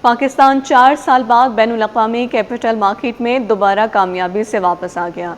پاکستان 4 سال بعد بین الاقوامی کیپٹل مارکیٹ میں دوبارہ کامیابی سے واپس آ گیا۔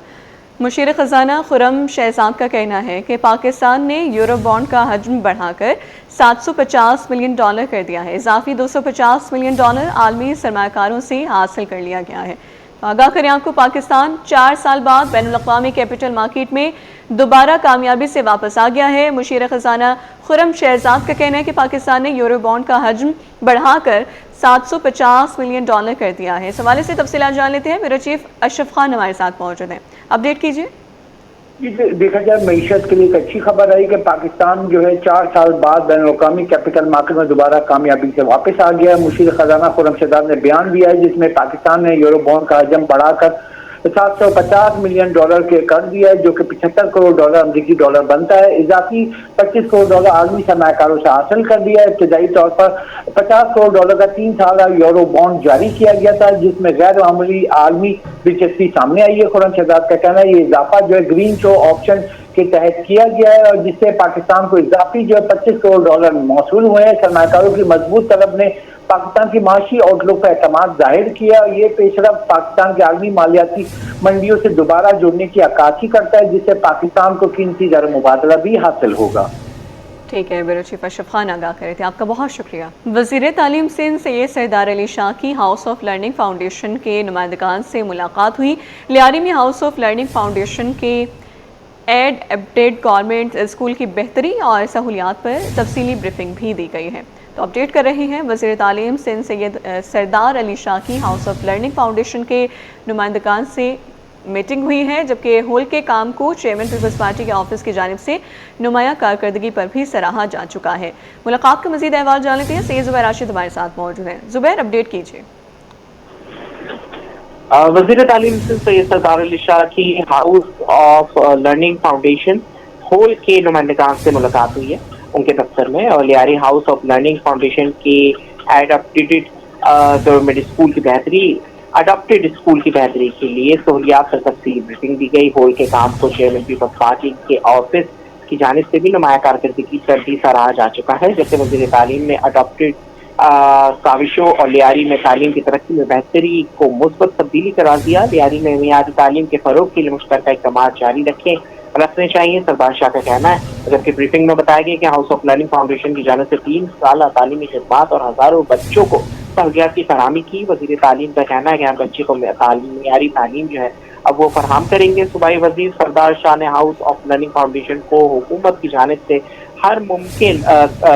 مشیر خزانہ خرم شہزاد کا کہنا ہے کہ پاکستان نے یورو بانڈ کا حجم بڑھا کر $750 ملین کر دیا ہے۔ اضافی $250 ملین عالمی سرمایہ کاروں سے حاصل کر لیا گیا ہے۔ آگاہ کریں آپ کو، پاکستان 4 سال بعد بین الاقوامی کیپٹل مارکیٹ میں دوبارہ کامیابی سے واپس آ گیا ہے۔ مشیر خزانہ خرم شہزاد کا کہنا ہے کہ پاکستان نے یورو بانڈ کا حجم بڑھا کر $750 ملین کر دیا ہے۔ اس حوالے سے تفصیلات جان لیتے ہیں، میرا چیف اشرف خان ہمارے ساتھ موجود ہیں، اپڈیٹ کیجیے۔ دیکھا جائے معیشت کے لیے ایک اچھی خبر آئی کہ پاکستان جو ہے 4 سال بعد بین الاقوامی کیپٹل مارکیٹ میں دوبارہ کامیابی سے واپس آ گیا ہے۔ مشیر خزانہ خرم شہزاد نے بیان دیا ہے جس میں پاکستان نے یورو بانڈ کا حجم بڑھا کر $750 ملین کے کر دیا ہے، جو کہ $75 کروڑ امریکی ڈالر بنتا ہے۔ اضافی $25 کروڑ عالمی سرمایہ کاروں سے حاصل کر دیا ہے۔ ابتدائی طور پر $50 کروڑ کا 3 سالہ یورو بانڈ جاری کیا گیا تھا، جس میں غیر معمولی عالمی دلچسپی سامنے آئی ہے۔ خرم شہزاد کا کہنا ہے یہ اضافہ جو ہے گرین شو آپشن کے تحت کیا گیا ہے، اور جس سے پاکستان کو اضافی جو ہے $25 کروڑ موصول ہوئے ہیں۔ سرمایہ کاروں کی مضبوط طلب نے پاکستان کی معاشی آؤٹ لک پر اعتماد ظاہر کیا، اور یہ پیش رفت پاکستان کے عالمی مالیاتی منڈیوں سے دوبارہ جڑنے کی عکاسی کرتا ہے، جس سے پاکستان کو قیمتی زر مبادلہ بھی حاصل ہوگا۔ ٹھیک ہے، بیورو چیف اشرف خان آگاہ کرے تھے، آپ کا بہت شکریہ۔ وزیر تعلیم سندھ سید سردار علی شاہ کی ہاؤس آف لرننگ فاؤنڈیشن کے نمائندگان سے ملاقات ہوئی۔ لیاری میں ہاؤس آف لرننگ فاؤنڈیشن کے اپڈیٹ گورنمنٹ اسکول کی بہتری اور سہولیات پر تفصیلی بریفنگ بھی دی گئی ہے۔ تو اپڈیٹ کر رہے ہیں، وزیر تعلیم سندھ سید سردار علی شاہ کی ہاؤس آف لرننگ فاؤنڈیشن کے نمائندگان سے میٹنگ ہوئی ہے، جبکہ ہال کے کام کو چیئرمین پیپلز پارٹی کے آفس کی جانب سے نمایاں کارکردگی پر بھی سراہا جا چکا ہے۔ ملاقات کا مزید احوال جان لیتے ہیں، سید زبیر راشد ہمارے ساتھ موجود ہیں۔ زبیر، اپڈیٹ کیجیے۔ وزیر تعلیم سندھ سید سردار علی شاہ کی house of learning foundation hall کے نمائندگان سے ملاقات ہوئی ہے ان کے دفتر میں، اور Lyari house of learning foundation کی اڈاپٹیڈ گورنمنٹ اسکول کی بہتری کے لیے سہولیات پر تفصیلی بریفنگ دی گئی۔ ہال کے کام کو چیئرمین پیپلز پارٹی کے آفس کی جانب سے بھی نمایاں کارکردگی پر بھی سراہا جا چکا ہے، جبکہ وزیر تعلیم نے اڈاپٹیڈ کاوشوں اور لیاری میں تعلیم کی ترقی میں بہتری کو مثبت تبدیلی قرار دیا۔ لیاری میں معیاری تعلیم کے فروغ کے لیے مشترکہ اقدامات جاری رکھنے چاہیے، سردار شاہ کا کہنا ہے۔ جبکہ بریفنگ میں بتایا گیا کہ ہاؤس آف لرننگ فاؤنڈیشن کی جانب سے 3 سالہ تعلیمی خدمات اور ہزاروں بچوں کو سہولیات کی فراہمی کی۔ وزیر تعلیم کا کہنا ہے کہ ہر بچے کو معیاری تعلیم جو ہے اب وہ فراہم کریں گے۔ صوبائی وزیر سردار شاہ نے ہاؤس آف لرننگ فاؤنڈیشن کو حکومت کی جانب سے ہر ممکن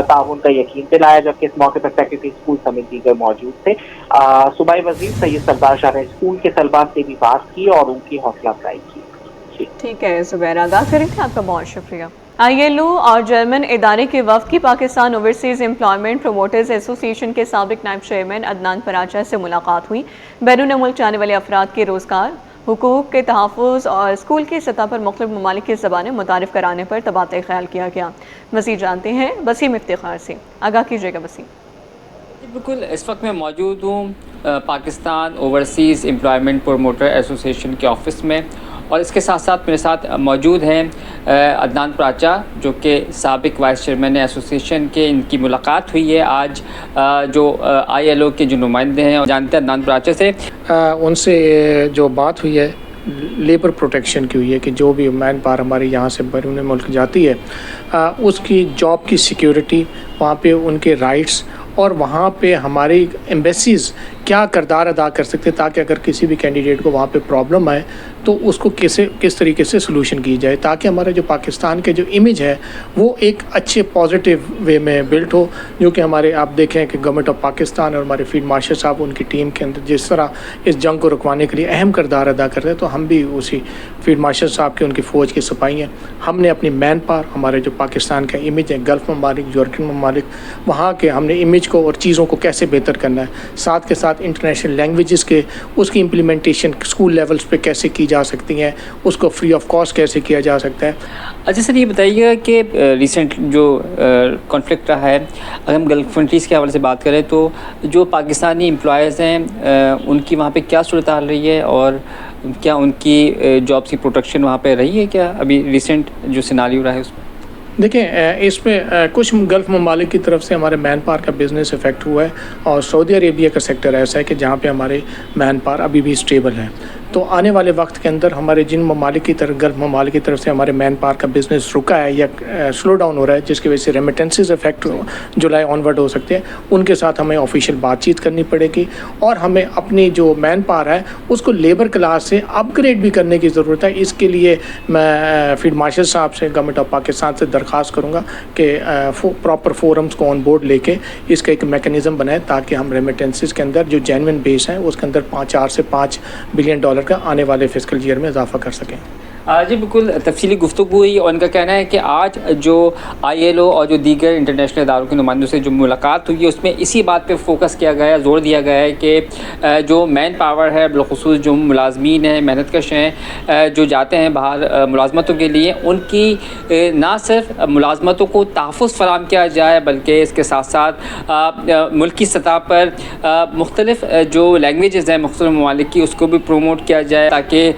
تعاون کا یقین دلایا، جبکہ اس موقع پر سیکرٹری اسکول سمیت دیگر موجود تھے۔ صوبائی وزیر سید سردار شاہ نے اسکول کے طلباء سے بھی بات کی اور ان کی حوصلہ افزائی کی۔ ٹھیک ہے زبیر، آگاہ کریں تھے، آپ کا بہت شکریہ۔ ILO اور جرمن ادارے کے وفد کی پاکستان اوورسیز امپلائمنٹ پروموٹرز ایسوسی ایشن کے سابق نائب چیئرمین عدنان پراچا سے ملاقات ہوئی۔ بیرون ملک جانے والے افراد کے روزگار، حقوق کے تحفظ اور اسکول کی سطح پر مختلف ممالک کی زبانیں متعارف کرانے پر تبادلہ خیال کیا گیا۔ مزید جانتے ہیں وسیم افتخار سے، آگاہ کیجیے گا وسیم۔ بالکل، اس وقت میں موجود ہوں پاکستان اوورسیز امپلائمنٹ پروموٹر ایسوسی ایشن کے آفس میں، اور اس کے ساتھ ساتھ میرے ساتھ موجود ہیں عدنان پراچا، جو کہ سابق وائس چیئرمین ایسوسی ایشن کے۔ ان کی ملاقات ہوئی ہے آج جو ILO کے جو نمائندے ہیں، جانتے ہیں عدنان پراچا سے۔ ان سے جو بات ہوئی ہے لیبر پروٹیکشن کی ہوئی ہے کہ جو بھی مین پاور ہماری یہاں سے بیرون ملک جاتی ہے اس کی جاب کی سیکیورٹی، وہاں پہ ان کے رائٹس، اور وہاں پہ ہماری ایمبیسیز کیا کردار ادا کر سکتے تاکہ اگر کسی بھی کینڈیڈیٹ کو وہاں پہ پرابلم آئے تو اس کو کس طریقے سے سلوشن کی جائے، تاکہ ہمارا جو پاکستان کے جو امیج ہے وہ ایک اچھے پازیٹیو وے میں بلڈ ہو۔ جو کہ ہمارے آپ دیکھیں کہ گورنمنٹ آف پاکستان اور ہمارے فیلڈ مارشل صاحب ان کی ٹیم کے اندر جس طرح اس جنگ کو رکوانے کے لیے اہم کردار ادا کرتے ہیں، تو ہم بھی اسی فیلڈ مارشل صاحب کے ان کی فوج کے سپاہی ہیں۔ ہم نے اپنی مین پاور، ہمارے جو پاکستان کا امیج ہے گلف ممالک، یورپین ممالک، وہاں کے ہم نے امیج کو اور چیزوں کو کیسے بہتر کرنا ہے، ساتھ کے ساتھ انٹرنیشنل لینگویجز کے اس کی امپلیمنٹیشن اسکول لیولز پہ کیسے کی جا سکتی ہیں، اس کو فری آف کاسٹ کیسے کیا جا سکتا ہے۔ اچھا سر، یہ بتائیے گا کہ ریسنٹ جو کانفلکٹ رہا ہے، اگر ہم گلف کنٹریز کے حوالے سے بات کریں تو جو پاکستانی امپلائیز ہیں ان کی وہاں پہ کیا صورتحال رہی ہے، اور کیا ان کی جابس کی پروٹیکشن وہاں پہ رہی ہے کیا ابھی ریسنٹ جو سیناریو رہا ہے اس میں؟ دیکھیں اس میں کچھ گلف ممالک کی طرف سے ہمارے مین پاور کا بزنس افیکٹ ہوا ہے، اور سعودی عربیہ کا سیکٹر ایسا ہے کہ جہاں پہ ہمارے مین پاور ابھی بھی اسٹیبل ہے. تو آنے والے وقت کے اندر ہمارے جن ممالک کی طرف گلف ممالک کی طرف سے ہمارے مین پاور کا بزنس رکا ہے یا سلو ڈاؤن ہو رہا ہے، جس کی وجہ سے ریمیٹنسز افیکٹ جولائی آن ورڈ ہو سکتے ہیں، ان کے ساتھ ہمیں آفیشیل بات چیت کرنی پڑے گی، اور ہمیں اپنی جو مین پاور ہے اس کو لیبر کلاس سے اپ گریڈ بھی کرنے کی ضرورت ہے. اس کے لیے میں فیلڈ مارشل صاحب سے گورنمنٹ آف پاکستان سے درخواست کروں گا کہ پراپر فورمز کو آن بورڈ لے کے اس کا ایک میکنزم بنائے، تاکہ ہم ریمیٹنسز کے اندر جو جینوئن بیس ہیں اس کے اندر 4 سے 5 بلین ڈالر کا آنے والے فسکل ایئر میں اضافہ کر سکیں. جی بالکل تفصیلی گفتگو ہوئی، اور ان کا کہنا ہے کہ آج جو ILO اور جو دیگر انٹرنیشنل اداروں کے نمائندوں سے جو ملاقات ہوئی ہے اس میں اسی بات پہ فوکس کیا گیا ہے، زور دیا گیا ہے کہ جو مین پاور ہے، بالخصوص جو ملازمین ہیں، محنت کش ہیں، جو جاتے ہیں باہر ملازمتوں کے لیے، ان کی نہ صرف ملازمتوں کو تحفظ فراہم کیا جائے، بلکہ اس کے ساتھ ساتھ ملکی سطح پر مختلف جو لینگویجز ہیں مختلف ممالک کی اس کو بھی پروموٹ کیا جائے، تاکہ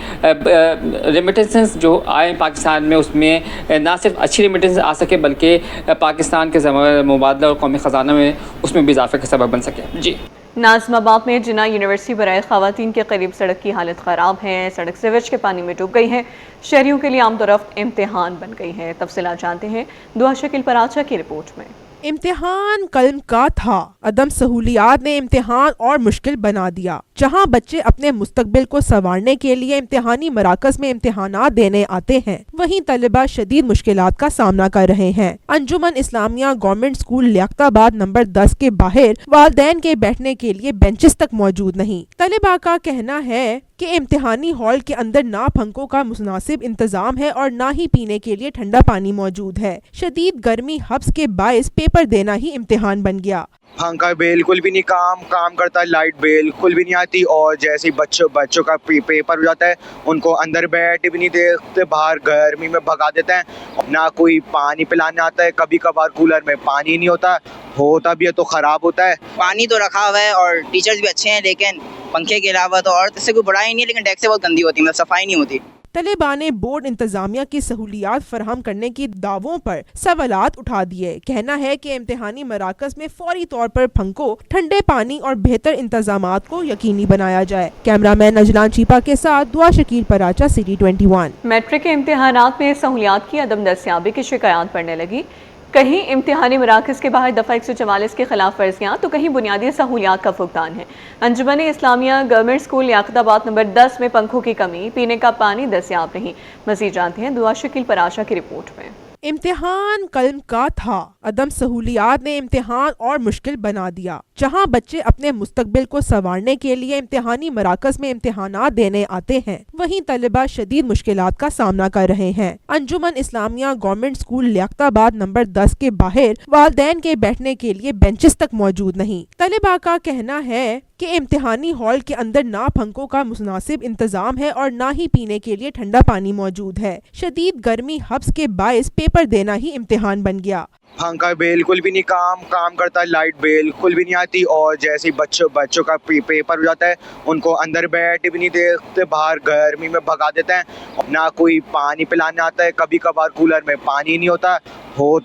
ریمیٹنس جو آئے پاکستان میں اس میں نہ صرف اچھی ریمیٹنس آ سکے، بلکہ پاکستان کے مبادلہ اور قومی خزانہ میں اس میں بھی اضافے کا سبب بن سکے. جی ناظم آباد میں جناح یونیورسٹی برائے خواتین کے قریب سڑک کی حالت خراب ہے، سڑک سیویج کے پانی میں ڈوب گئی ہے، شہریوں کے لیے آمد و رفت امتحان بن گئی ہے. تفصیلات جانتے ہیں دعا شکیل پراچا کی رپورٹ میں. امتحان قلم کا تھا، عدم سہولیات نے امتحان اور مشکل بنا دیا. جہاں بچے اپنے مستقبل کو سنوارنے کے لیے امتحانی مراکز میں امتحانات دینے آتے ہیں، وہیں طلبہ شدید مشکلات کا سامنا کر رہے ہیں. انجمن اسلامیہ گورنمنٹ اسکول لیاقت آباد نمبر 10 کے باہر والدین کے بیٹھنے کے لیے بینچز تک موجود نہیں. طلبہ کا کہنا ہے کہ امتحانی ہال کے اندر نہ پنکھوں کا مناسب انتظام ہے اور نہ ہی پینے کے لیے ٹھنڈا پانی موجود ہے. شدید گرمی حبس کے باعث پیپر دینا ہی امتحان بن گیا. پنکھا بالکل بھی نہیں کام کرتا، لائٹ بالکل بھی نہیں آتی، اور جیسے بچوں کا پیپر ہو جاتا ہے ان کو اندر بیٹھ بھی نہیں دیتے، باہر گرمی میں بھگا دیتے ہیں. نہ کوئی پانی پلانے آتا ہے، کبھی کبھار کولر میں پانی نہیں ہوتا بھی ہے تو خراب ہوتا ہے. پانی تو رکھا ہوا ہے اور ٹیچرز بھی اچھے ہیں، لیکن پنکھے کے علاوہ تو اور اس سے کوئی برائی نہیں ہے، لیکن ڈیسکیں بہت گندی ہوتی ہیں، مطلب صفائی نہیں ہوتی. طلباء نے بورڈ انتظامیہ کی سہولیات فراہم کرنے کی دعووں پر سوالات اٹھا دیے. کہنا ہے کہ امتحانی مراکز میں فوری طور پر پنکھوں، ٹھنڈے پانی اور بہتر انتظامات کو یقینی بنایا جائے. کیمرہ مین نجلان چیپا کے ساتھ دعا شکیل پراچا، سٹی 21. میٹرک کے امتحانات میں سہولیات کی عدم دستیابی کی شکایات بڑھنے لگی. کہیں امتحانی مراکز کے باہر دفعہ 144 کی خلاف ورزیاں تو کہیں بنیادی سہولیات کا فقدان ہے. انجمن اسلامیہ گورنمنٹ اسکول لیاقت آباد نمبر 10 میں پنکھوں کی کمی، پینے کا پانی دستیاب نہیں. مزید جانتے ہیں دعا شکیل پراشا کی رپورٹ میں. امتحان قلم کا تھا، عدم سہولیات نے امتحان اور مشکل بنا دیا. جہاں بچے اپنے مستقبل کو سنوارنے کے لیے امتحانی مراکز میں امتحانات دینے آتے ہیں، وہیں طلبہ شدید مشکلات کا سامنا کر رہے ہیں. انجمن اسلامیہ گورنمنٹ اسکول لیاقت آباد نمبر 10 کے باہر والدین کے بیٹھنے کے لیے بینچز تک موجود نہیں. طلباء کا کہنا ہے کہ امتحانی ہال کے اندر نہ پنکھوں کا مناسب انتظام ہے اور نہ ہی پینے کے لیے ٹھنڈا پانی موجود ہے. شدید گرمی حبس کے باعث پیپر دینا ہی امتحان بن گیا. پنکھا بالکل بھی نہیں کام کرتا، لائٹ بالکل بھی نہیں آتی، اور جیسے بچوں کا پیپر ہو جاتا ہے ان کو اندر بیٹھ بھی نہیں دیتے، باہر گرمی میں بھگا دیتے ہیں. نہ کوئی پانی پلانے آتا ہے، کبھی کبھار کولر میں پانی نہیں ہوتا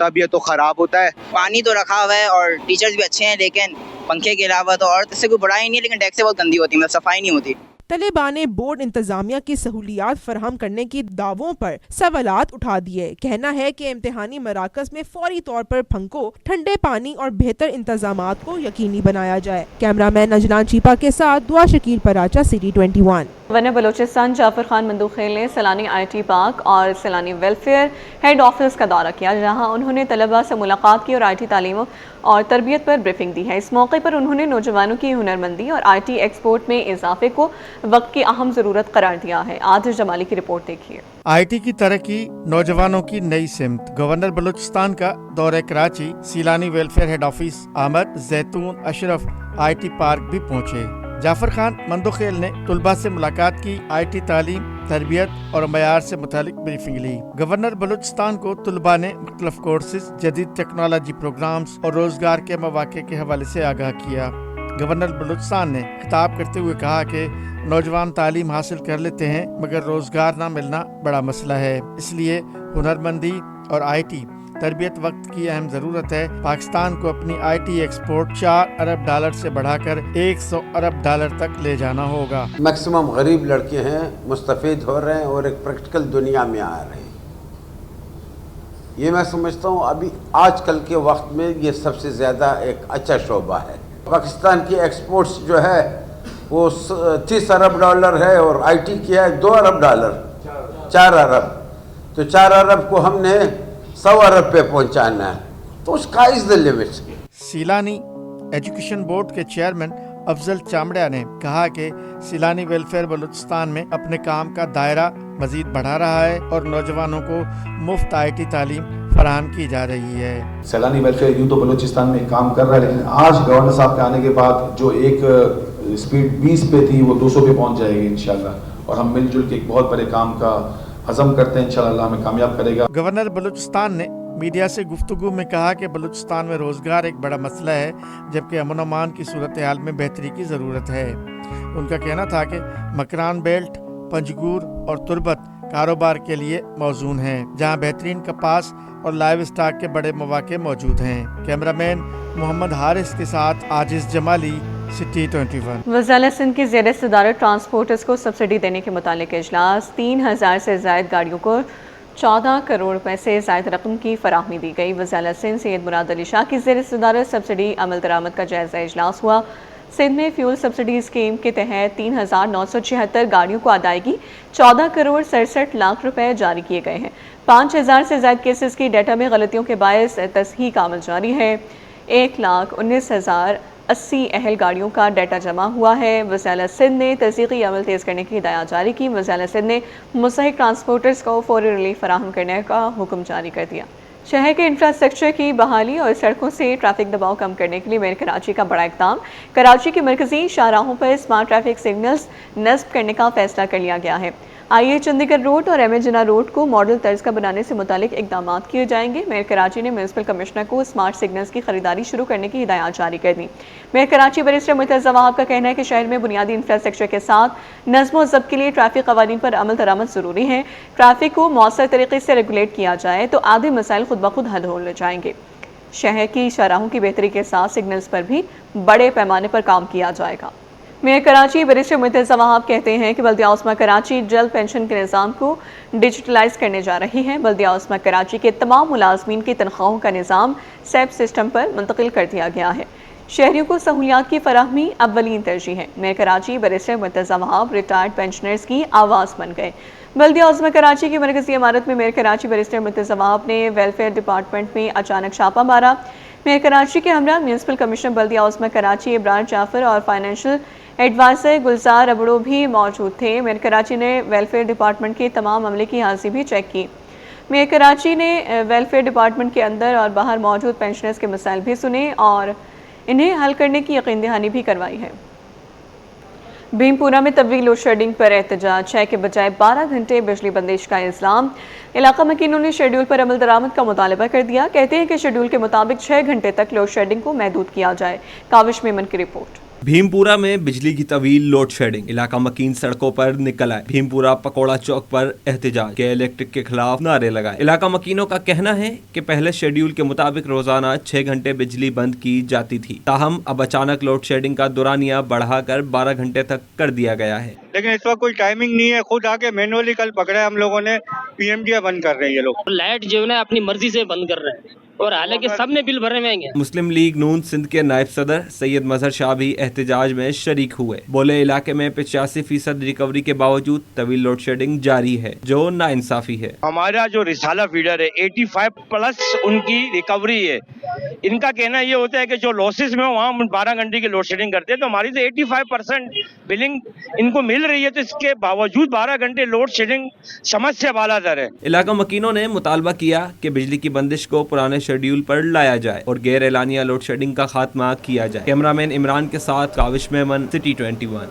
بھی ہے تو خراب ہوتا ہے. پانی تو رکھا ہوا ہے اور ٹیچرز بھی اچھے ہیں، لیکن پنکھے کے علاوہ تو اور اس سے کوئی برائی نہیں ہے، لیکن ڈیسکیں بہت گندی ہوتی ہیں، مطلب صفائی نہیں ہوتی. طلباء نے بورڈ انتظامیہ کی سہولیات فراہم کرنے کی دعووں پر سوالات اٹھا دیے. کہنا ہے کہ امتحانی مراکز میں فوری طور پر پنکھوں، ٹھنڈے پانی اور بہتر انتظامات کو یقینی بنایا جائے. کیمرہ مین نجلان چیپا کے ساتھ دعا شکیل پراچا، سٹی 21. گورنر بلوچستان جعفر خان مندوخیل نے سیلانی IT پارک اور سیلانی ویلفیئر ہیڈ آفس کا دورہ کیا، جہاں انہوں نے طلباء سے ملاقات کی اور IT تعلیم اور تربیت پر بریفنگ دی ہے. اس موقع پر انہوں نے نوجوانوں کی ہنرمندی اور IT ایکسپورٹ میں اضافے کو وقت کی اہم ضرورت قرار دیا ہے. عادل جمالی کی رپورٹ دیکھیے. IT کی ترقی، نوجوانوں کی نئی سمت. گورنر بلوچستان کا دورہ Karachi, Saylani welfare head office, Ahmed Zaitoon Ashraf IT park بھی پہنچے. جعفر خان مندوخیل نے طلباء سے ملاقات کی، IT تعلیم، تربیت اور معیار سے متعلق بریفنگ لی. گورنر بلوچستان کو طلباء نے مختلف کورسز، جدید ٹیکنالوجی پروگرامز اور روزگار کے مواقع کے حوالے سے آگاہ کیا. گورنر بلوچستان نے خطاب کرتے ہوئے کہا کہ نوجوان تعلیم حاصل کر لیتے ہیں مگر روزگار نہ ملنا بڑا مسئلہ ہے، اس لیے ہنرمندی اور IT तरबियत वक्त की अहम ज़रूरत है। पाकिस्तान को अपनी IT एक्सपोर्ट $4 अरब से बढ़ाकर $100 अरब तक ले जाना होगा। मैक्सिमम गरीब लड़के हैं मुस्तफ़ीद हो रहे हैं और एक प्रैक्टिकल दुनिया में आ रहे हैं। ये मैं समझता हूँ अभी आजकल के वक्त में ये सबसे ज़्यादा एक अच्छा शोबा है। पाकिस्तान की एक्सपोर्ट्स जो है वो $30 अरब है और IT की है $2 अरब, 4 अरब। तो 4 अरब को हमने 100 अरब पे पहुंचाना है, तो sky is the limit. Saylani education board के चेयरमैन अफजल चामड़िया ने कहा कि सीलानी वेलफेयर बलूचिस्तान में अपने काम का दायरा मजीद बढ़ा रहा है और नौजवानों को मुफ्त IT तालीम फराहम की जा रही है। सीलानी वेलफेयर यूँ तो बलूचिस्तान में काम कर रहा है, लेकिन आज गवर्नर साहब के आने के बाद जो एक स्पीड 20 पे थी वो 200 पे पहुंच जाएगी इंशाल्लाह, और हम मिलजुल के एक बहुत बड़े काम का अज़म करते हैं। इंशाल्लाह हमें कामयाब करेगा। गवर्नर बलूचिस्तान ने मीडिया से गुफ्तगू में कहा कि बलूचिस्तान में रोज़गार एक बड़ा मसला है, जबकि अमन अमान की सूरत हाल में बेहतरी की ज़रूरत है। उनका कहना था कि मकरान बेल्ट, पंजगूर और तुर्बत कारोबार के लिए मौजून हैं, जहां बेहतरीन कपास और लाइव स्टॉक के बड़े मौके मौजूद हैं। कैमरामैन मोहम्मद हारिस के साथ आजिज़ जमाली, सिटी 21। वज़ारत सिंध की ज़ेर सदारत ट्रांसपोर्टर्स को सब्सिडी देने के मुतालिक इजलास, 3000 से ज़ायद गाड़ियों को 14 करोड़ रुपए से ज़ायद रकम की फराहमी दी गई। वज़ारत सिंध सैयद मुराद अली शाह की ज़ेर सदारत सब्सिडी अमल दरामद का जायज़ा इजलास हुआ। सिंध में फ्यूल सब्सिडी स्कीम के तहत 3976 गाड़ियों को अदायगी 14 करोड़ 67 लाख रुपए जारी किए गए हैं। 5000 से ज़ायद केसेस की डाटा में गलतियों के बायस तस्हीह का अमल जारी है। 1,19,080 अहल गाड़ियों का डाटा जमा हुआ है। वज़ारत सिंध ने तस्दीकी अमल तेज़ करने की हिदायत जारी की। वज़ारत सिंध ने मुस्तहिक ट्रांसपोर्टर्स को फौरी रिलीफ फराहम करने का हुक्म जारी कर दिया। शहर के इंफ्रास्ट्रक्चर की बहाली और सड़कों से ट्रैफिक दबाव कम करने के लिए मेयर कराची का बड़ा इक़दाम। कराची की मरकज़ी शाहराहों पर स्मार्ट ट्रैफिक सिग्नल्स नस्ब करने का फैसला कर लिया गया है। IH चंडीगढ़ रोड और MA जिन्ना रोड को मॉडल तर्ज का बनाने से मुतालिक इक़दाम किए जाएंगे। मेयर कराची ने म्यूनसिपल कमिश्नर को स्मार्ट सिग्नल्स की खरीदारी शुरू करने की हिदायत जारी कर दी। मेयर कराची बैरिस्टर मुर्तज़ा वहाब का कहना है कि शहर में बुनियादी इंफ्रास्ट्रक्चर के साथ नज़्म व ज़ब्त के लिए ट्रैफिक क़वानीन पर अमल दरामद ज़रूरी है। ट्रैफिक को मौसर तरीके से रेगुलेट किया जाए तो आधे मसाइल खुद ब खुद हल हो जाएंगे। शहर की शाहराहों की बेहतरी के साथ सिग्नल्स पर भी बड़े पैमाने पर काम किया जाएगा। मेयर कराची बैरिस्टर मुर्तज़ा वहाब कहते हैं कि बल्दिया उस्मा कराची जल्द पेंशन के निज़ाम को डिजिटलाइज करने जा रही है। बल्दिया उस्मा कराची के तमाम मुलाजमीन की तनख्वाहों का निज़ाम SEP सिस्टम पर मुंतकिल कर दिया गया है। शहरियों को सहूलियात की फराहमी अव्वलीन तरजीह है। Mayor Karachi barrister Murtaza Wahab retired pensioners की आवाज़ बन गए। बल्दिया उस्मा कराची की मरकज़ी इमारत में मेयर कराची बैरिस्टर मुर्तज़ा वहाब ने वेलफेयर डिपार्टमेंट में अचानक छापा मारा। मेयर कराची के हमरा म्यूनसिपल कमिश्नर बल्दिया उस्मा कराची इब्रार जाफर और फाइनेंशियल एडवाइज़र गुलजार अबड़ो भी मौजूद थे। मेयर कराची ने वेलफेयर डिपार्टमेंट के तमाम अमले की हाज़िरी भी चेक की। मेयर कराची ने वेलफेयर डिपार्टमेंट के अंदर और बाहर मौजूद पेंशनर्स के मसाइल भी सुने और इन्हें हल करने की यकीन दहानी भी करवाई है। भीमपुरा में तवील लोड शेडिंग पर एहतजाज, 6 के बजाय 12 घंटे बिजली बंदिश का इल्ज़ाम। इलाका मकीनों ने शेड्यूल पर अमल दरामद का मुतालबा कर दिया। कहते हैं कि शेड्यूल के मुताबिक 6 घंटे तक लोड शेडिंग को महदूद किया जाए। काविश मेमन की रिपोर्ट। भीमपुरा में बिजली की तवील लोड शेडिंग, इलाका मकीन सड़कों पर निकल आए। भीमपुरा पकौड़ा चौक पर एहतजाज, के इलेक्ट्रिक के खिलाफ नारे लगाए। इलाका मकीनों का कहना है कि पहले शेड्यूल के मुताबिक रोजाना 6 घंटे बिजली बंद की जाती थी, ताहम अब अचानक लोड शेडिंग का दुरानिया बढ़ाकर 12 घंटे तक कर दिया गया है। लेकिन इस वक्त कोई टाइमिंग नहीं है, खुद आके मैनुअली कल पकड़ा है हम लोगों ने। PMDA बंद कर रहे हैं ये लोग, लाइट जो है अपनी मर्जी से बंद कर रहे हैं और हालांकि सबने बिल भरे हुए हैं। मुस्लिम लीग नून सिंध के नायब सदर सैयद मजहर शाह भी एहतजाज में शरीक हुए। बोले इलाके में 85% रिकवरी के बावजूद तवील लोड शेडिंग जारी है, जो नाइंसाफी है। हमारा जो रिसाला फीडर है 85+ उनकी रिकवरी है। इनका कहना ये होता है कि जो लॉसेस में वहाँ 12 घंटे की लोड शेडिंग करते हैं, तो हमारी तो 85% बिलिंग इनको मिल रही है, तो इसके बावजूद 12 घंटे लोड शेडिंग समस्या बालातर है। इलाका मकीनों ने मुतालबा किया कि बिजली की बंदिश को पुराने शेड्यूल पर लाया जाए और गैर एलानिया लोड शेडिंग का खात्मा किया जाए। कैमरामैन इमरान के साथ काविश मेमन, सिटी 21।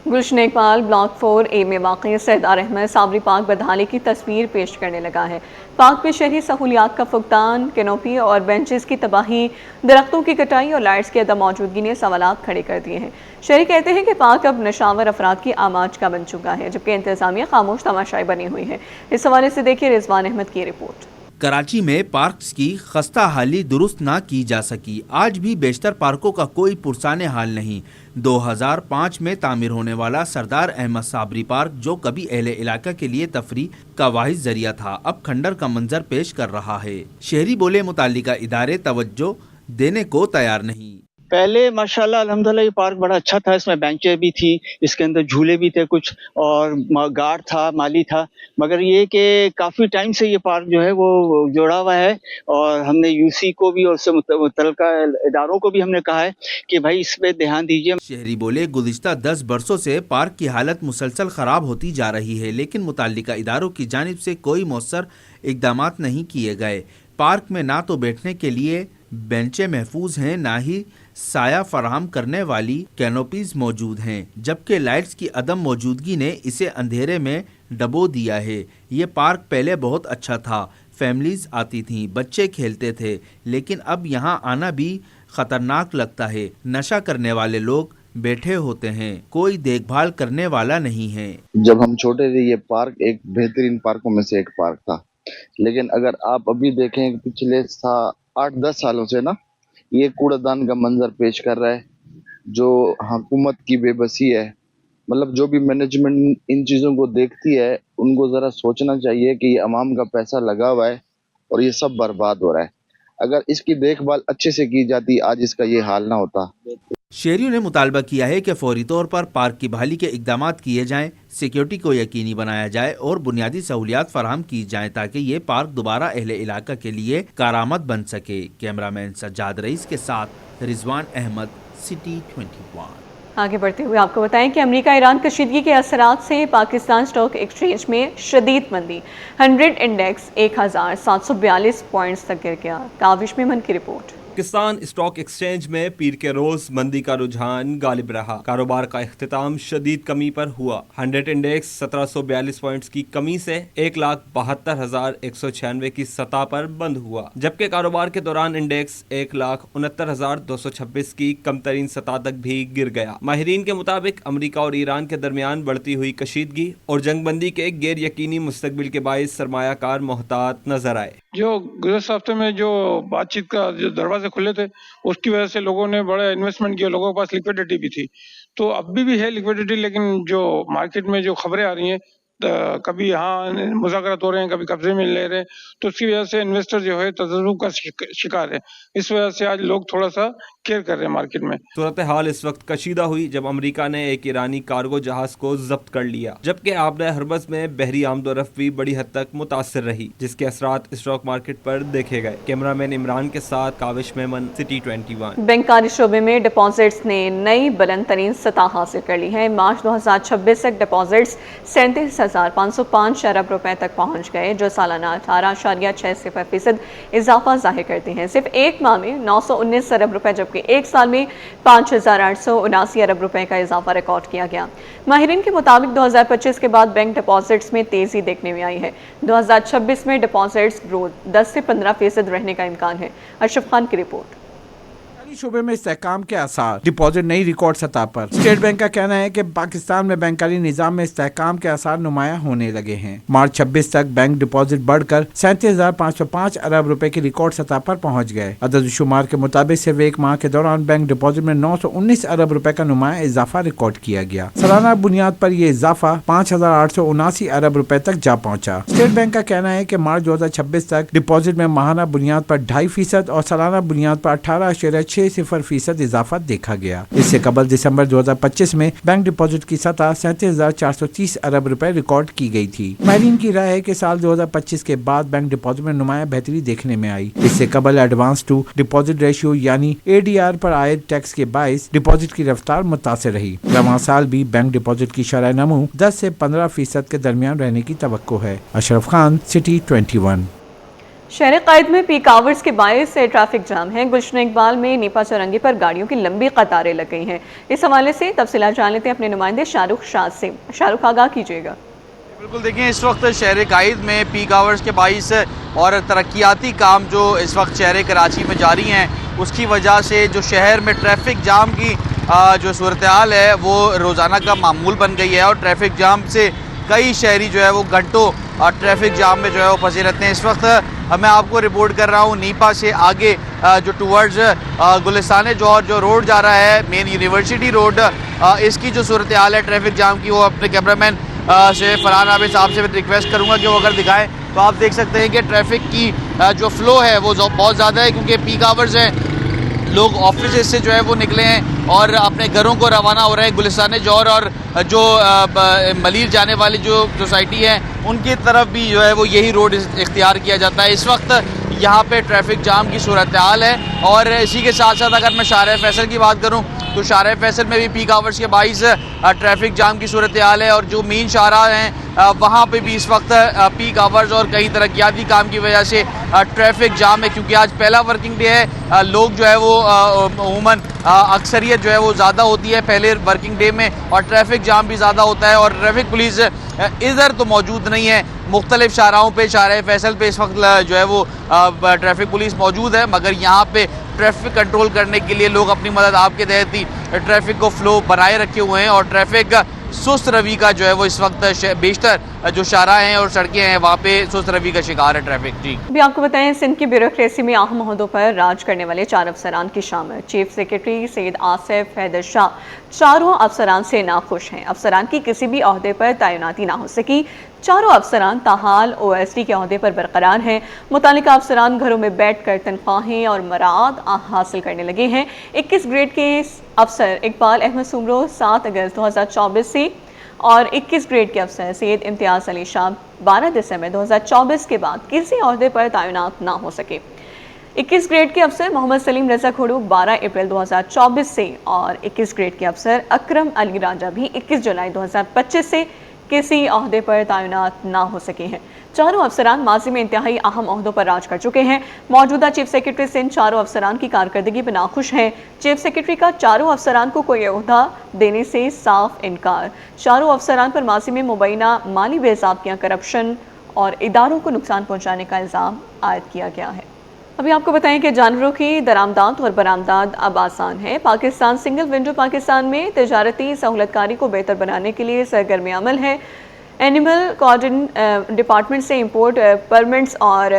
गुलशन इकबाल ब्लॉक 4A में वाक़ सरदार अहमद साबरी पार्क बदहाली की तस्वीर पेश करने लगा है। पार्क में शहरी सहूलियात का फुकदान, कैनोपी और बेंचेस की तबाही, दरख्तों की कटाई और लाइट्स की अदम मौजूदगी ने सवालात खड़े कर दिए हैं। शहरी कहते हैं कि पार्क अब नशावर अफराद की आमाज का बन चुका है, जबकि इंतजामिया खामोश तमाशाई बनी हुई है। इस हवाले से देखिए रिजवान अहमद की रिपोर्ट। कराची में पार्क्स की खस्ता हाली दुरुस्त ना की जा सकी। आज भी बेशतर पार्कों का कोई पुरसाने हाल नहीं। 2005 में तामीर होने वाला सरदार अहमद साबरी पार्क, जो कभी अहले इलाका के लिए तफरी का वाहिद जरिया था, अब खंडर का मंजर पेश कर रहा है। शहरी बोले मुताल्लिका इदारे तवज्जो देने को तैयार नहीं। पहले माशाल्लाह अल्हम्दुलिल्लाह ये पार्क बड़ा अच्छा था, इसमें बेंचें भी थी, इसके अंदर झूले भी थे कुछ, और गार्ड था, माली था, मगर ये कि काफ़ी टाइम से ये पार्क जो है वो जोड़ा हुआ है, और हमने यूसी को भी और उससे मुतल्लिका इदारों को भी हमने कहा है कि भाई इस पे ध्यान दीजिए। शहरी बोले गुज़िश्ता 10 बरसों से पार्क की हालत मुसलसल ख़राब होती जा रही है, लेकिन मुताल्लिका इदारों की जानिब से कोई मौसर इक़दामात नहीं किए गए। पार्क में ना तो बैठने के लिए बेंचें महफूज हैं, ना ही साया फराहम करने वाली कैनोपीज मौजूद हैं, जबकि लाइट्स की अदम मौजूदगी ने इसे अंधेरे में डबो दिया है। ये पार्क पहले बहुत अच्छा था, फैमिलीज आती थीं, बच्चे खेलते थे, लेकिन अब यहाँ आना भी ख़तरनाक लगता है। नशा करने वाले लोग बैठे होते हैं, कोई देखभाल करने वाला नहीं है। जब हम छोटे थे ये पार्क एक बेहतरीन पार्कों में से एक पार्क था, लेकिन अगर आप अभी देखें पिछले 8-10 सालों से ना ये कूड़ादान का मंजर पेश कर रहा है, जो हुकूमत की बेबसी है। मतलब जो भी मैनेजमेंट इन चीज़ों को देखती है उनको ज़रा सोचना चाहिए कि ये अवाम का पैसा लगा हुआ है और ये सब बर्बाद हो रहा है। अगर इसकी देखभाल अच्छे से की जाती आज इसका ये हाल ना होता। शहरियों ने मुतालबा किया है कि फौरी तौर पर पार्क की बहाली के इक़दामात किए जाएं, सिक्योरिटी को यकीनी बनाया जाए और बुनियादी सहूलियात फराहम की जाएं ताकि ये पार्क दोबारा अहले इलाका के लिए कारआमद बन सके। कैमरामैन सज्जाद रईस के साथ रिजवान अहमद, सिटी 21। आगे बढ़ते हुए आपको बताएं कि अमेरिका ईरान कशीदगी के असरात से पाकिस्तान स्टॉक एक्सचेंज में शदीद मंदी। 100 इंडेक्स 1742 पॉइंट्स तक गिर गया। काविश मेमन की रिपोर्ट। पाकिस्तान स्टॉक एक्सचेंज में पीर के रोज मंदी का रुझान गालिब रहा। कारोबार का इख्तिताम शदीद कमी पर हुआ। 100 इंडेक्स 1742 पॉइंट्स की कमी से 1,72,196 की सतह पर बंद हुआ, जबकि कारोबार के दौरान इंडेक्स 1,69,226 की कम तरीन सतह तक भी गिर गया। माहिरीन के मुताबिक अमरीका और ईरान के दरमियान बढ़ती हुई कशीदगी और जंगबंदी के गैर यकीनी मुस्तकबिल के बाइस सरमायाकार मोहतात नजर आए। जो गुज़श्ता हफ्ते में जो बातचीत का जो दरवाजे खुले थे उसकी वजह से लोगों ने बड़ा इन्वेस्टमेंट किया, लोगों के पास लिक्विडिटी भी थी, तो अब भी है लिक्विडिटी, लेकिन जो मार्केट में जो खबरें आ रही हैं कभी यहाँ मुज़ाकरात हो रहे हैं, कभी कब्जे में ले रहे हैं, तो उसकी वजह से इन्वेस्टर जो है तज़ब्ज़ुब का शिकार है। इस वजह से आज लोग थोड़ा सा केयर कर रहे हैं मार्केट में। सूरत हाल इस वक्त कशीदा हुई जब अमेरिका ने एक ईरानी कार्गो जहाज को जब्त कर लिया, जबकि आबरा हरबस में बहरी आमदोरफ्त भी बड़ी हद तक मुतासर रही, जिसके असरात स्टॉक मार्केट पर देखे गए। कैमरामैन इमरान के साथ काविश मेमन, सिटी 21। बैंकारी शोबे में डिपॉजिट्स ने नई बुलंद तरीन सतह हासिल कर ली है। मार्च 2026 तक डिपॉजिट्स 37,505 अरब रुपए तक पहुंच गए, जो सालाना 18.60% इजाफा जाहिर करते हैं। सिर्फ एक माह में 919 अरब रुपए, जबकि एक साल में 5,879 अरब रुपए का इजाफा रिकॉर्ड किया गया। माहिरीन के मुताबिक 2025 के बाद बैंक डिपॉजिट्स में तेजी देखने में आई है। 2026 में डिपॉजिट्स ग्रोथ 10 से 15% रहने का इम्कान है। अशरफ खान की रिपोर्ट। शोबे में इस्तेहकाम के आसार, डिपॉजिट नई रिकॉर्ड सतह पर। स्टेट बैंक का कहना है कि पाकिस्तान में बैंकारी निजाम में इस्तेहकाम के आसार नुमायां होने लगे हैं। मार्च 26 तक बैंक डिपॉजिट बढ़कर 37,505 अरब रुपए की रिकॉर्ड सतह पर पहुंच गए। अदद शुमार के मुताबिक सिर्फ एक माह के दौरान बैंक डिपॉजिट में 919 अरब रुपए का नुमाया इजाफा रिकॉर्ड किया गया। सालाना बुनियाद पर यह इजाफा 5,879 अरब रुपए तक जा पहुंचा। स्टेट बैंक का कहना है कि मार्च 2026 तक डिपॉजिट में माहाना बुनियाद पर 2.5% और सालाना बुनियाद पर 18.60% इजाफा देखा गया। इससे कबल दिसंबर 2025 में बैंक डिपॉजिट की सतह 37,430 अरब रुपए रिकॉर्ड की गई थी। माहिरीन की राय है कि साल 2025 के बाद बैंक डिपॉजिट में नुमाया बेहतरी देखने में आई। इससे कबल एडवांस टू डिपॉजिट रेशियो यानी ADR पर आयद टैक्स के बाइस डिपॉजिट की रफ्तार मुतासिर रही। रवां साल भी बैंक डिपॉजिट की शरह नमू 10 से 15% के दरमियान रहने की तवक्को है। अशरफ खान, सिटी 21। शहर कायद में पीक आवर्स के बायस से ट्रैफिक जाम है। गुलशन इकबाल में नीपा चौरंगी पर गाड़ियों की लंबी कतारें लग गई हैं। इस हवाले से तफसीलात जान लेते हैं अपने नुमाइंदे शाहरुख शाह से। शाहरुख, आगाह कीजिएगा। बिल्कुल, देखिए इस वक्त शहर कायद में पीक आवर्स के बायस और तरक्याती काम जो इस वक्त शहर कराची में जारी हैं, उसकी वजह से जो शहर में ट्रैफिक जाम की जो सूरत हाल है वो रोज़ाना का मामूल बन गई है और ट्रैफिक जाम से कई शहरी जो है वो घंटों ट्रैफिक जाम में जो है वो फंसे रहते हैं। इस वक्त मैं आपको रिपोर्ट कर रहा हूँ नीपा से आगे जो टूवर्ड्स गुलिस्तान जौहर जो रोड जा रहा है, मेन यूनिवर्सिटी रोड, इसकी जो सूरत हाल है ट्रैफिक जाम की, वो अपने कैमरामैन से फरहान आबिद साहब से रिक्वेस्ट करूँगा कि वो अगर दिखाएं। तो आप देख सकते हैं कि ट्रैफिक की जो फ्लो है वो बहुत ज़्यादा है, क्योंकि पीक आवर्स हैं, लोग ऑफिस से जो है वो निकले हैं और अपने घरों को रवाना हो रहे हैं। गुलिस्तान जौहर और जो मलीर जाने वाली जो सोसाइटी है उनकी तरफ भी जो है वो यही रोड इख्तियार किया जाता है। इस वक्त यहाँ पे ट्रैफिक जाम की सूरत हाल है। और इसी के साथ साथ अगर मैं शाहराह फैसल की बात करूँ तो शाहराह फैसल में भी पीक आवर्स के बाइस ट्रैफिक जाम की सूरत हाल है, और जो मेन शाहराह हैं वहाँ पे भी इस वक्त पीक आवर्स और कई तरक्याती काम की वजह से ट्रैफिक जाम है, क्योंकि आज पहला वर्किंग डे है। लोग जो है वो अमूमन अक्सरियत जो है वो ज़्यादा होती है पहले वर्किंग डे में, और ट्रैफिक जाम भी ज़्यादा होता है। और ट्रैफिक पुलिस इधर तो मौजूद नहीं है, मुख्तलिफ शाहराहों पे, शाहराह फैसल पे इस वक्त जो है वो ट्रैफिक पुलिस मौजूद है, मगर यहाँ पे ट्रैफिक कंट्रोल करने के लिए लोग अपनी मदद आपके तहत ही ट्रैफिक को फ्लो बनाए रखे हुए हैं। और ट्रैफिक सुस्त रवि का जो है वो इस वक्त बेशतर जो शाहराह हैं और सड़कें हैं वहाँ पे सुस्त रवि का शिकार है ट्रैफिक। जी अभी आपको बताएं, सिंध की ब्यूरोक्रेसी में अहम ओहदों पर राज करने वाले 4 अफसरान की शामिल। चीफ सेक्रेटरी सैयद आसिफ हैदर शाह चारों अफसरान से नाखुश हैं। अफसरान की किसी भी ओहदे पर तैनाती ना हो सकी। चारों अफसरान ताहाल OSD के ओहदे पर बरकरार हैं। मुतालिका अफसरान घरों में बैठ कर तनख्वाहें और मराद हासिल करने लगे हैं। 21 ग्रेड के अफसर इकबाल अहमद सुमरो 7 अगस्त 2024 से और 21 ग्रेड के अफसर सैयद इम्तियाज़ अली शाह 12 दिसंबर 2024 के बाद किसी ओहदे पर तैनात ना हो सके। 21 ग्रेड के अफसर मोहम्मद सलीम रज़ा खोड़ू 12 अप्रैल 2024 से और 21 ग्रेड के अफसर अकरम अली राजा भी 21 जुलाई 2025 से किसी ओहदे पर तैनात ना हो सके हैं। चारों अफसरान माजी में इंतहाई अहम ओहदों पर राज कर चुके हैं। मौजूदा चीफ सेक्रेटरी सिंध चारों अफसरान की कारकर्दगी पर नाखुश हैं। चीफ सेक्रेटरी का चारों अफसरान को कोई ओहदा देने से साफ इनकार। चारों अफसरान पर माजी में मुबैना माली बेज़ाब्तियाँ, करप्शन और इदारों को नुकसान पहुँचाने का इल्ज़ाम आयद किया गया है। अभी आपको बताएं कि जानवरों की दरामदाद और बरामदाद अब आसान है। पाकिस्तान सिंगल विंडो पाकिस्तान में तजारती सहूलतकारी को बेहतर बनाने के लिए सरगर्म अमल है। एनिमल कोऑर्डिनेशन डिपार्टमेंट से इंपोर्ट परमिट्स और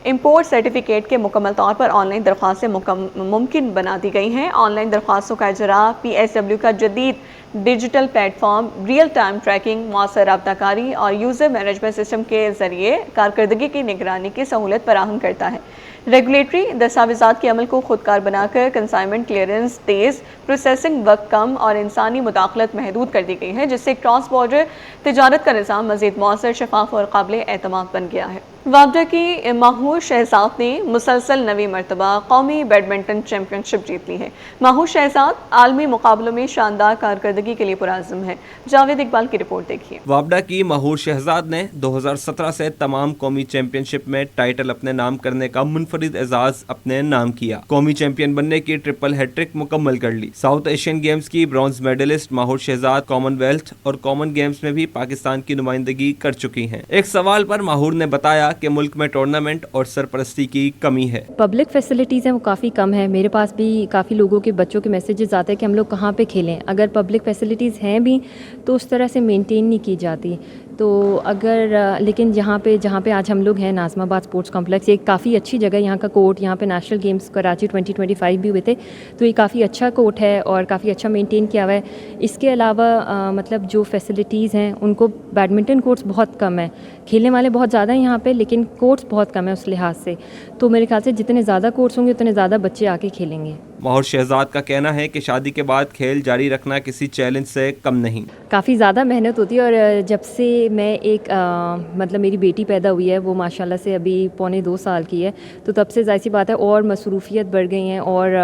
इंपोर्ट सर्टिफिकेट के मुकम्मल तौर पर ऑनलाइन दरख्वास्तें मुमकिन बना दी गई हैं। ऑनलाइन दरख्वास्तों का इजरा PSW का जदीद digital platform, real time tracking, मौसर रब्ताकारी और यूज़र मैनेजमेंट सिस्टम के ज़रिए कारकर्दगी की निगरानी की सहूलत फराहम करता है। रेगुलेटरी दस्तावेज़ात के अमल को खुदकार बनाकर कंसाइनमेंट क्लियरेंस तेज़, प्रोसेसिंग वक्त कम और इंसानी मुदाखलत महदूद कर दी गई है, जिससे क्रॉस बॉर्डर तिजारत का निज़ाम मज़ीद मौसर, शफाफ और काबिल एतमाद बन गया है। वापडा की माहूर शहजाद ने मुसलसल 9वीं मरतबा कौमी बैडमिंटन चैंपियनशिप जीत ली है। माहूर शहजाद आलमी मुकाबलों में शानदार कारकर्दगी के लिए पुराज़म है। जावेद इकबाल की रिपोर्ट देखिए। वापडा की माहूर शहजाद ने 2017 से तमाम कौमी चैंपियनशिप में टाइटल अपने नाम करने का मुनफरिद एजाज अपने नाम किया। कौमी चैंपियन बनने की ट्रिपल हैट्रिक मुकम्मल कर ली। साउथ एशियन गेम्स की bronze medallist Mahur Shahzad Commonwealth और कॉमन गेम्स में भी पाकिस्तान की नुमाइंदगी कर चुकी हैं। एक सवाल पर माहूर ने बताया कि मुल्क में टूर्नामेंट और सरपरस्ती की कमी है। पब्लिक फैसिलिटीज़ हैं वो काफ़ी कम है। मेरे पास भी काफ़ी लोगों के बच्चों के मैसेजेस आते हैं कि हम लोग कहाँ पे खेलें। अगर पब्लिक फैसिलिटीज़ हैं भी तो उस तरह से मेंटेन नहीं की जाती। तो अगर लेकिन जहाँ पे आज हम लोग हैं, नाज़माबाद स्पोर्ट्स कॉम्प्लेक्स, ये काफ़ी अच्छी जगह, यहाँ का कोर्ट, यहाँ पे नेशनल गेम्स कराची 2025 भी हुए थे, तो ये काफ़ी अच्छा कोर्ट है और काफ़ी अच्छा मेंटेन किया हुआ है। इसके अलावा मतलब जो फैसिलिटीज़ हैं उनको, बैडमिंटन कोर्ट्स बहुत कम है, खेलने वाले बहुत ज़्यादा हैं यहाँ पे, लेकिन कोर्ट्स बहुत कम है उस लिहाज से। तो मेरे ख्याल से जितने ज़्यादा कोर्ट्स होंगे उतने ज़्यादा बच्चे आके खेलेंगे। माहौर शहजाद का कहना है कि शादी के बाद खेल जारी रखना किसी चैलेंज से कम नहीं। काफ़ी ज़्यादा मेहनत होती है और जब से मैं एक मतलब मेरी बेटी पैदा हुई है, वो माशाल्लाह से अभी 1.25 साल की है, तो तब से ज़ाहिर सी बात है और मसरूफियत बढ़ गई हैं और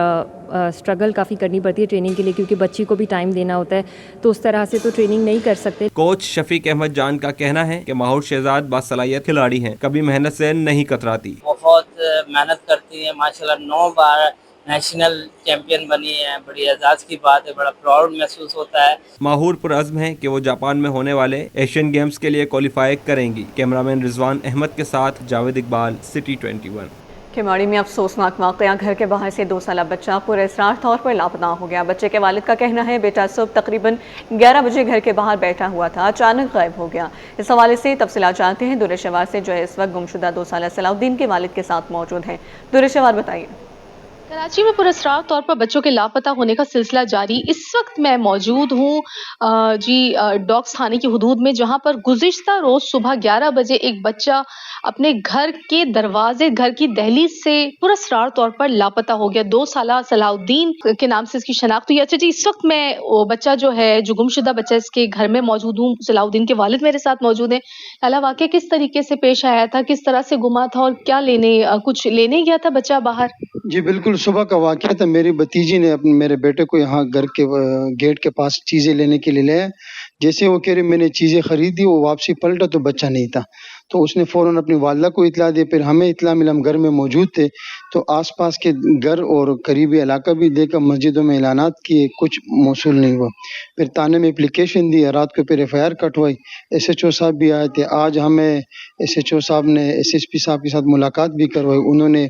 स्ट्रगल काफ़ी करनी पड़ती है ट्रेनिंग के लिए, क्योंकि बच्ची को भी टाइम देना होता है, तो उस तरह से तो ट्रेनिंग नहीं कर सकते। कोच शफीक अहमद जान का कहना है कि माहौर शहजाद बासलाहियत खिलाड़ी हैं, कभी मेहनत से नहीं कतराती। बहुत मेहनत करती है माशाल्लाह, 9 बार नेशनल चैंपियन बनी है, बड़ी एजाज की बात है, बड़ा प्राउड महसूस होता है। माहूर पुरअज़्म है कि वो जापान में होने वाले एशियन गेम्स के लिए क्वालिफाई करेंगी। कैमरामैन रिजवान अहमद के साथ जावेद इकबाल, सिटी 21। केमाड़ी में अफसोसनाक वाकया, घर के बाहर से 2 साल बच्चा पुरअसरार तौर पर लापता हो गया। बच्चे के वालिद का कहना है बेटा सुबह तकरीबन 11 बजे घर के बाहर बैठा हुआ था, अचानक गायब हो गया। इस हवाले से तफसीलात जानते हैं दुरेशवार से, जो है इस वक्त गुमशुदा 2 साल सलाउद्दीन के वालिद के साथ मौजूद हैं। दुरेशवार बताइए। कराची में पुरअसरार तौर पर बच्चों के लापता होने का सिलसिला जारी। इस वक्त मैं मौजूद हूँ डॉग्स थाने की हुदूद में, जहाँ पर गुज़िश्ता रोज सुबह 11 बजे एक बच्चा अपने घर के दरवाजे, घर की दहलीज से पुरअसरार तौर पर लापता हो गया। 2 साल सलाउद्दीन के नाम से इसकी शनाख्त हुई। अच्छा जी, इस वक्त मैं वो बच्चा जो है, जो गुमशुदा बच्चा, इसके घर में मौजूद हूँ। सलाउद्दीन के वालिद मेरे साथ मौजूद हैं। लाला, वाक़या किस तरीके से पेश आया था, किस तरह से गुमा था और क्या कुछ लेने गया था बच्चा बाहर? जी बिल्कुल, सुबह का वाक़या था। मेरी भतीजी ने मेरे बेटे को यहाँ घर के गेट के पास चीज़ें लेने के लिए लाया। जैसे वो कह रही मैंने चीज़ें खरीदी, वो वापसी पलटा तो बच्चा नहीं था। तो उसने फ़ौरन अपनी वालिदा को इतला दी। फिर हमें इतला मिला, हम घर में मौजूद थे, तो आसपास के घर और करीबी इलाका भी देखा, मस्जिदों में ऐलानात किए, कुछ मौसूल नहीं हुआ। फिर थाने में एप्लीकेशन दी, रात को फिर FIR कटवाई। SHO साहब भी आए थे। आज हमें SHO साहब ने SSP साहब के साथ मुलाकात भी करवाई। उन्होंने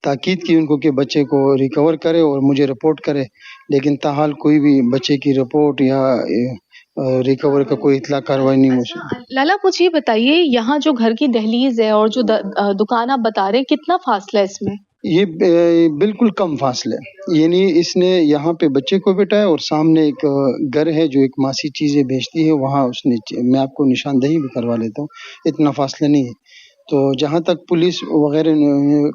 ताकीद की उनको कि बच्चे को रिकवर करे और मुझे रिपोर्ट करे, लेकिन ताहाल कोई भी बच्चे की रिपोर्ट या रिकवर का कोई इतला कार्रवाई नहीं हुई। लाला, मुझे बताइए, यहाँ जो घर की दहलीज है और जो दुकान आप बता रहे हैं, कितना फासला है इसमें? ये बिल्कुल कम फासले, यानी इसने यहाँ पे बच्चे को बिठाया और सामने एक घर है जो एक मासी चीज़ें बेचती है, वहाँ उसने, मैं आपको निशानदही भी करवा लेता हूँ, इतना फासला नहीं है। तो जहाँ तक पुलिस वगैरह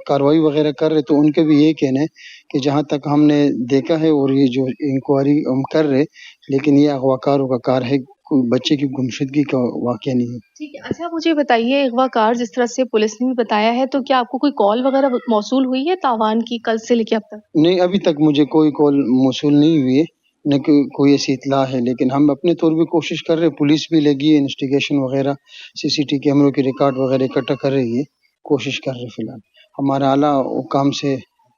कार्रवाई वगैरह कर रहे, तो उनके भी ये कहना है कि जहाँ तक हमने देखा है और ये जो इंक्वायरी हम कर रहे, लेकिन ये अगवाकारों का कार है, कोई बच्चे की गुमशुदगी का वाक़या नहीं है। ठीक है। अच्छा, मुझे बताइए, अगवाकार जिस तरह से पुलिस ने भी बताया है, तो क्या आपको कोई कॉल वगैरह मौसूल हुई है तावान की कल से लेकर अब तक? नहीं, अभी तक मुझे कोई कॉल मौसूल नहीं हुई है, न कोई ऐसी इतला है, लेकिन हम अपने तौर पे कोशिश कर रहे हैं। पुलिस भी लगी है, इन्वेस्टिगेशन वगैरह, CCTV कैमरों की रिकॉर्ड वगैरह इकट्ठा कर रही है, कोशिश कर रहे हैं। फिलहाल हमारा आला हुकाम से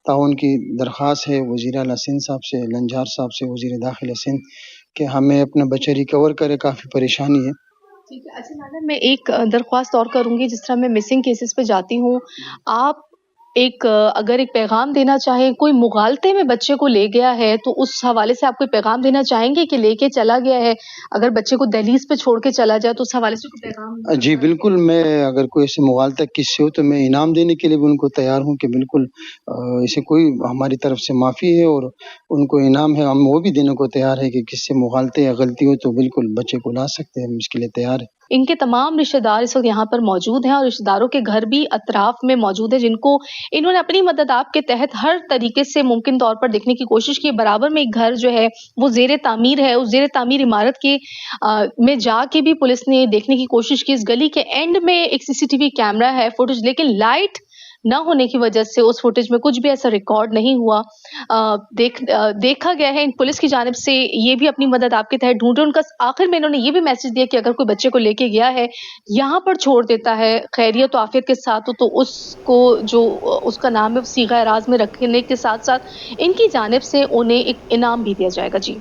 ताउन की दरख्वास्त है, वज़ीर आला सिंध साहब से, लंजार साहब से, वज़ीर दाखिला सिंध, कि हमें अपना बच्चा रिकवर करे, काफ़ी परेशानी है। ठीक है। अच्छा नाना, मैं एक दरख्वास्त और करूंगी। जिस तरह मैं मिसिंग केसेस पे जाती हूँ, आप अगर एक पैगाम देना चाहें, कोई मुगालते में बच्चे को ले गया है, तो उस हवाले से आप कोई पैगाम देना चाहेंगे कि लेके चला गया है, अगर बच्चे को दहलीज पे छोड़ के चला जाए तो उस हवाले से कोई पैगाम? जी बिल्कुल, मैं अगर कोई ऐसे मुगालता किस्से हो तो मैं इनाम देने के लिए भी उनको तैयार हूँ कि बिल्कुल इसे कोई हमारी तरफ से माफ़ी है और उनको इनाम है, हम वो भी देने को तैयार है कि किससे मुगालते या गलती हो तो बिल्कुल बच्चे को ला सकते हैं, हम इसके लिए तैयार है। इनके तमाम रिश्तेदार इस वक्त यहाँ पर मौजूद हैं और रिश्तेदारों के घर भी अतराफ में मौजूद है, जिनको इन्होंने अपनी मदद आपके तहत हर तरीके से मुमकिन तौर पर देखने की कोशिश की। बराबर में एक घर जो है वो ज़ेरे तामीर है, उस ज़ेरे तामीर इमारत के में जाके भी पुलिस ने देखने की कोशिश की। इस गली के एंड में एक CCTV कैमरा है, फुटेज, लेकिन लाइट न होने की वजह से उस फुटेज में कुछ भी ऐसा रिकॉर्ड नहीं हुआ। देखा गया है, पुलिस की जानिब से ये भी अपनी मदद आपके तहत ढूंढ रहे। उनका आखिर में इन्होंने ये भी मैसेज दिया कि अगर कोई बच्चे को लेके गया है, यहाँ पर छोड़ देता है खैरियत और आफियत के साथ, तो उसको जो उसका नाम है सीगा एराज में रखने के साथ साथ इनकी जानिब से उन्हें एक इनाम भी दिया जाएगा। जी।